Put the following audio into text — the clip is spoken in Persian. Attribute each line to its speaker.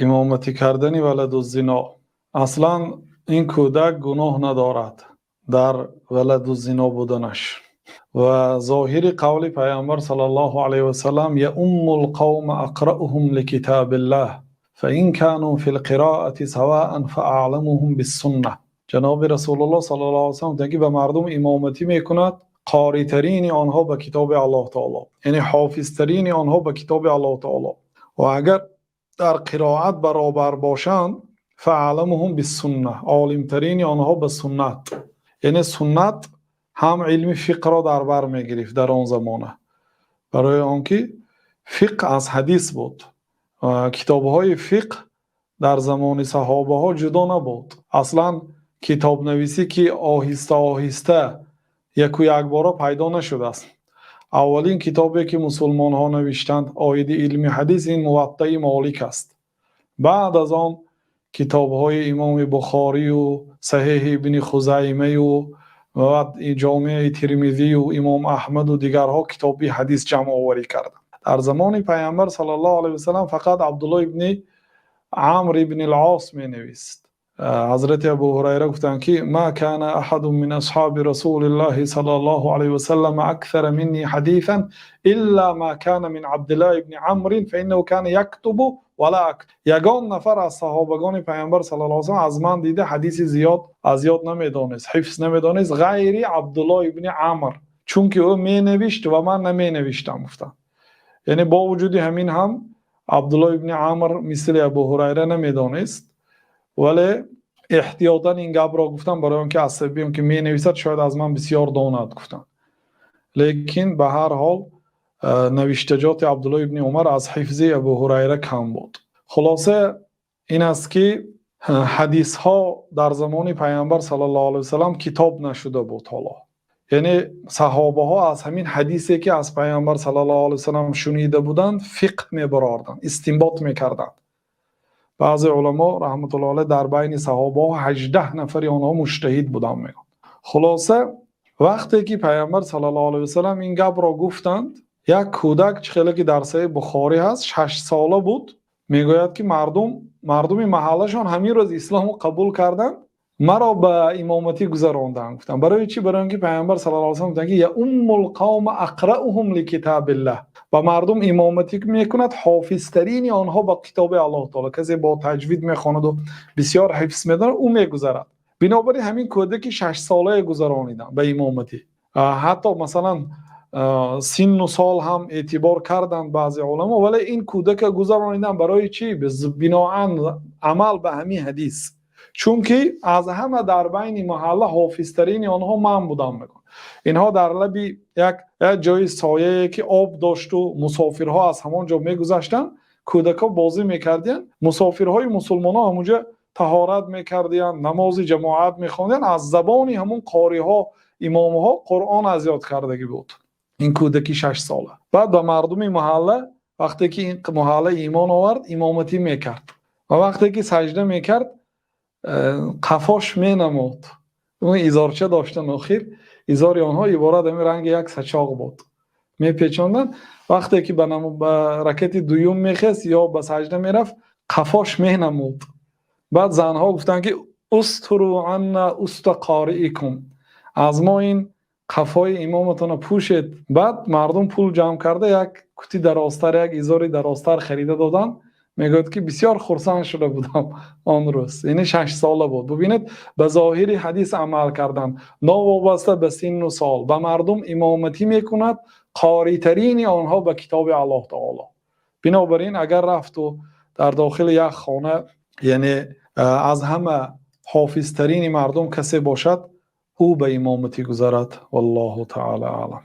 Speaker 1: امامتی کردن ولد الزنا. اصلا این کودک گناه ندارد در ولد الزنا بودنش. و ظاهر قول پیامبر صلی الله علیه و سلم یؤم القوم اقرأهم لکتاب الله فإن كانوا في القراءة سواء فأعلمهم بالسنة. جناب رسول الله صلی الله علیه و سلم که به مردم امامتی میکند، قاری ترین آنها به کتاب الله تعالی، یعنی حافظ ترین آنها به کتاب الله تعالی، و اگر در قرائت برابر باشند فأعلمهم بالسنة، عالم ترین آنها به سنت. یعنی سنت هم علم فقه را در بر میگرفت در آن زمانه، برای آنکه فقه از حدیث بود. کتاب های فقه در زمان صحابه ها جدا نبود. اصلا کتاب نویسی که آهسته آهسته یک و یک بار پیدا نشده است. اولین کتابی که مسلمان ها نوشتند آید علم حدیث این موطأ مالک است. بعد از آن کتاب های امام بخاری و صحیح ابن خزیمه و جامع ترمذی و امام احمد و دیگرها کتاب حدیث جمع آوری کردند. در زمان پیامبر صلی الله علیه و سلم فقط عبدالله ابن عمرو ابن العاص می نویست. حضرت ابو هریره گفتند که ما كان احد من اصحاب رسول الله صلی الله علیه و سلم اکثر منی حدیثا الا ما كان من عبدالله ابن عمرو فانه كان یکتب ولا اکتب. یگان نفر از صحابگان پیامبر صلی الله علیه و سلم از من دیده حدیث زیاد نمیدانست، حفظ نمیدانست، غیر عبدالله ابن عمرو، چون که او می نوشت و من نمی نوشتم. گفتم یعنی با وجود همین هم عبدالله ابن عمرو مثل ابو هریره نمیدانست، ولی احتیاطاً این گپ را گفتم برای آنکه عصبیم که می نویسد شاید از من بسیار داند گفتم. لیکن به هر حال نوشتجات عبدالله ابن عمر از حفظ ابو هریره کم بود. خلاصه این است که حدیث ها در زمان پیامبر صلی الله علیه و سلم کتاب نشده بود. حالا یعنی صحابه ها از همین حدیثی که از پیامبر صلی الله علیه و سلم شنیده بودند فقه میبردند، استنباط میکردند. بعضی علما رحمت الله علیه در بین صحابه ها 18 نفر آنها مجتهد بودند میگن. خلاصه وقتی که پیامبر صلی الله علیه و سلم این گپ را گفتند، یک کودک خیلی که در صحیح بخاری هست 6 ساله بود، میگوید که مردم محلشان همین روز اسلام قبول کردند، مرا به امامتی گذراندند. گفتم برای چی؟ برای اینکه پیامبر صلی الله علیه و سلم گفتند که یا ام القوم اقرأهم لکتاب الله، با مردم امامتی میکند حافظ ترین آنها با کتاب الله تعالی، کسی با تجوید میخواند و بسیار حفظ میداند او میگذرد. بنابراین همین کودک 6 ساله گذرانیدن به امامتی. حتی مثلا سن و سال هم اعتبار کردند بعضی علما، ولی این کودک گذرانیدن برای چی؟ بناء عمل به همین حدیث، چون که از همه در بین محله حافظ ترین آنها من بودم میگن. اینها در لب یک جای سایه که آب داشت و مسافرها از همانجا میگذشتن، کودکا بازی میکردن، مسافرهای مسلمان ها همونجا طهارت میکردن، نماز جماعت میخواندن، از زبان همون قاری ها امام ها قرآن از یاد کردگی بود. این کودکی 6 ساله. بعد به مردم محله وقتی که این محله ایمان آورد امامتی میکرد و وقتی که سجده میکرد قفاش مینمود. اون ایزارچه داشتن، آخر ایزاری آنها عبارت همین رنگ یک سچاق بود، میپیچاندن. وقتی که به رکعت دوم میخست یا به سجده میرفت قفاش مینمود. بعد زنها گفتن که استرو عنا است قارئکم، از ما این قفای امامتون پوشید. بعد مردم پول جمع کرده یک کتی درازتر، یک ایزاری درازتر خریده دادن. میگوید که بسیار خرسند شده بودم آن روز. یعنی 6 ساله بود. ببینید به ظاهر حدیث عمل کردن، ناوابسته به سن و سال، به مردم امامتی میکند، قاری ترین آنها به کتاب الله تعالی. بنابراین اگر رفت و در داخل یک خانه یعنی از همه حافظ ترین مردم کسی باشد، او به امامتی گذرد. والله تعالی اعلم.